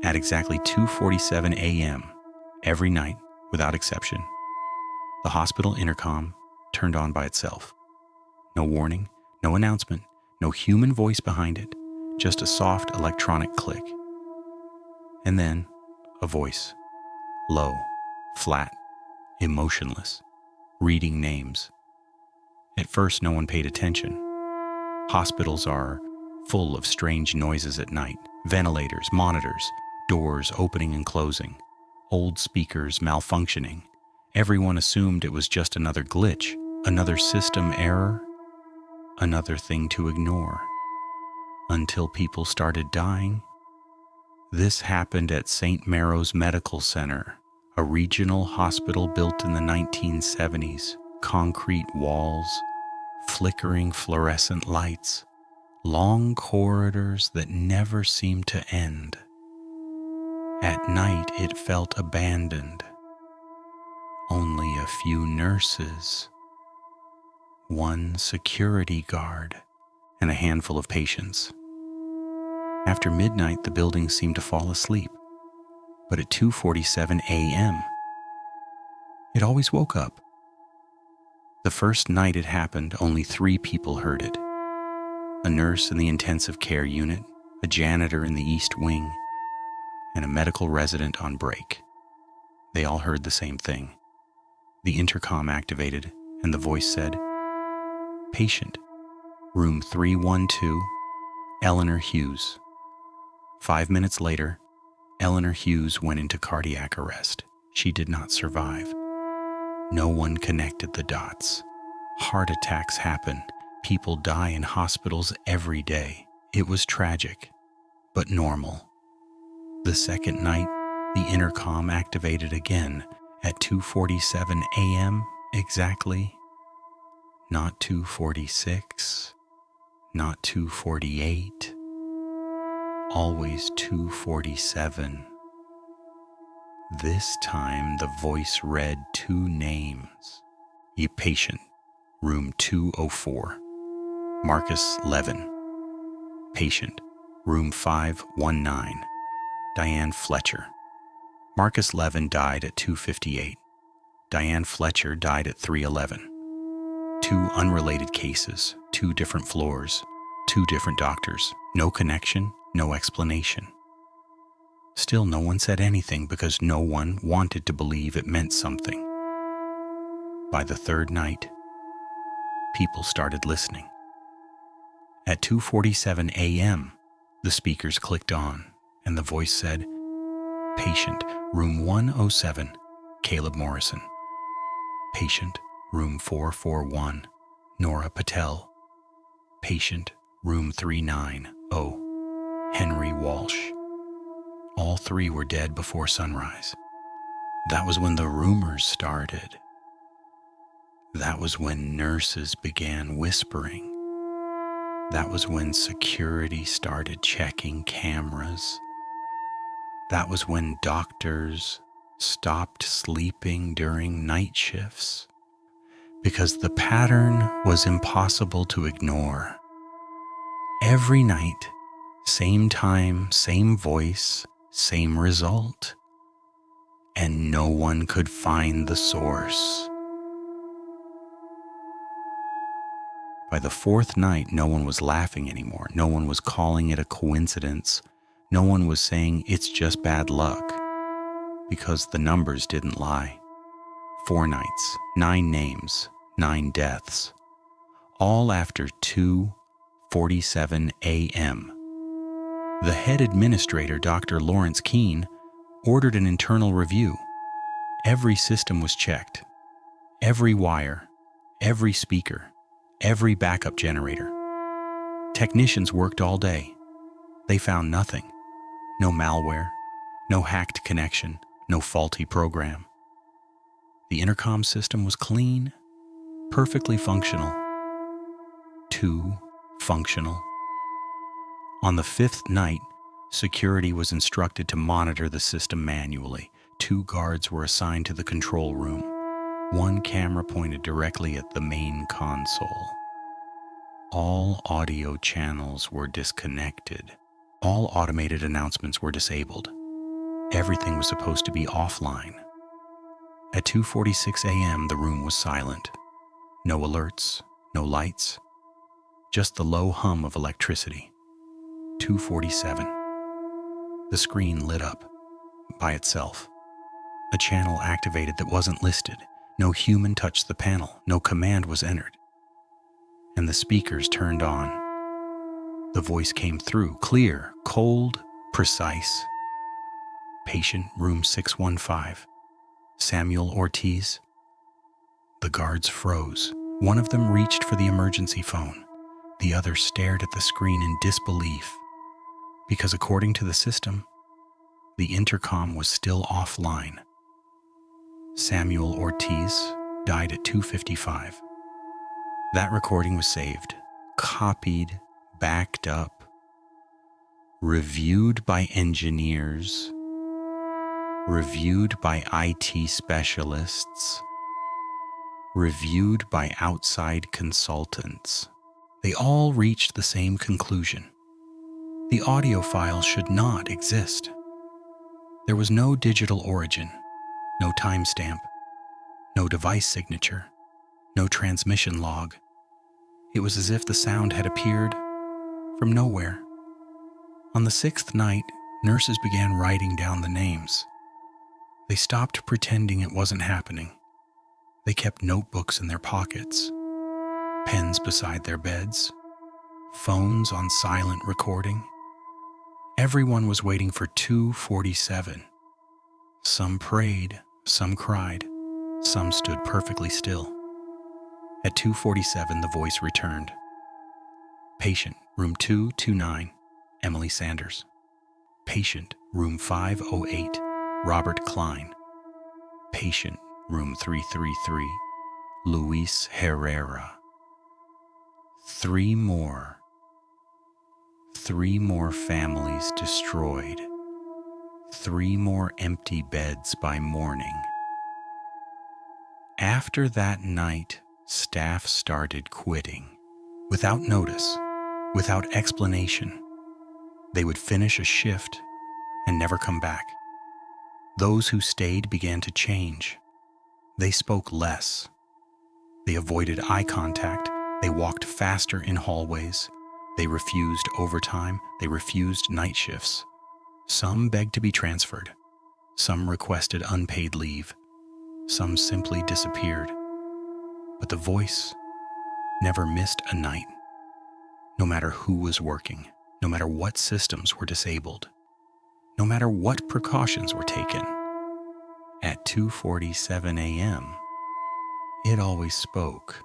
At exactly 2:47 a.m., every night, without exception, the hospital intercom turned on by itself. No warning, no announcement, no human voice behind it, just a soft electronic click. And then, a voice, low, flat, emotionless, reading names. At first, no one paid attention. Hospitals are full of strange noises at night, ventilators, monitors, doors opening and closing, old speakers malfunctioning. Everyone assumed it was just another glitch, another system error, another thing to ignore. Until people started dying. This happened at St. Maro's Medical Center, a regional hospital built in the 1970s. Concrete walls, flickering fluorescent lights, long corridors that never seemed to end. At night, it felt abandoned. Only a few nurses, one security guard, and a handful of patients. After midnight, the building seemed to fall asleep. But at 2:47 a.m., it always woke up. The first night it happened, only 3 people heard it. A nurse in the intensive care unit, a janitor in the East Wing, and a medical resident on break. They all heard the same thing. The intercom activated, and the voice said, "Patient, room 312, Eleanor Hughes." 5 minutes later, Eleanor Hughes went into cardiac arrest. She did not survive. No one connected the dots. Heart attacks happen. People die in hospitals every day. It was tragic, but normal. The second night, the intercom activated again at 2:47 a.m. exactly. Not 2:46, not 2:48, always 2:47. This time the voice read 2 names. "You patient, room 204, Marcus Levin. Patient, room 519, Diane Fletcher." Marcus Levin died at 2:58. Diane Fletcher died at 3:11. 2 unrelated cases, 2 different floors, 2 different doctors, no connection, no explanation. Still, no one said anything because no one wanted to believe it meant something. By the third night, people started listening. At 2:47 a.m., the speakers clicked on, and the voice said, "Patient, room 107, Caleb Morrison. Patient, room 441, Nora Patel. Patient, room 390, Henry Walsh." All 3 were dead before sunrise. That was when the rumors started. That was when nurses began whispering. That was when security started checking cameras. That was when doctors stopped sleeping during night shifts, because the pattern was impossible to ignore. Every night, same time, same voice, same result, and no one could find the source. By the 4th night, no one was laughing anymore. No one was calling it a coincidence. No one was saying it's just bad luck, because the numbers didn't lie. 4 nights, 9 names, 9 deaths, all after 2:47 a.m. The head administrator, Dr. Lawrence Keene, ordered an internal review. Every system was checked. Every wire, every speaker, every backup generator. Technicians worked all day. They found nothing. No malware, no hacked connection, no faulty program. The intercom system was clean, perfectly functional. Too functional. On the 5th night, security was instructed to monitor the system manually. 2 guards were assigned to the control room. 1 camera pointed directly at the main console. All audio channels were disconnected. All automated announcements were disabled. Everything was supposed to be offline. At 2:46 a.m., the room was silent. No alerts, no lights, just the low hum of electricity. 2:47. The screen lit up by itself. A channel activated that wasn't listed. No human touched the panel. No command was entered. And the speakers turned on. The voice came through, clear, cold, precise. Patient, room 615. Samuel Ortiz. The guards froze. One of them reached for the emergency phone. The other stared at the screen in disbelief. Because according to the system, the intercom was still offline. Samuel Ortiz died at 2:55. That recording was saved, copied, backed up, reviewed by engineers, reviewed by IT specialists, reviewed by outside consultants. They all reached the same conclusion. The audio file should not exist. There was no digital origin, no timestamp, no device signature, no transmission log. It was as if the sound had appeared from nowhere. On the 6th night, nurses began writing down the names. They stopped pretending it wasn't happening. They kept notebooks in their pockets, pens beside their beds, phones on silent recording. Everyone was waiting for 2:47. Some prayed, some cried, some stood perfectly still. At 2:47, the voice returned. Patient, room 229, Emily Sanders. Patient, room 508, Robert Klein. Patient, room 333, Luis Herrera. Three more families destroyed. 3 more empty beds by morning. After that night, staff started quitting. Without notice, without explanation. They would finish a shift and never come back. Those who stayed began to change. They spoke less. They avoided eye contact. They walked faster in hallways. They refused overtime. They refused night shifts. Some begged to be transferred. Some requested unpaid leave. Some simply disappeared. But the voice never missed a night. No matter who was working, no matter what systems were disabled, no matter what precautions were taken, at 2:47 a.m., it always spoke.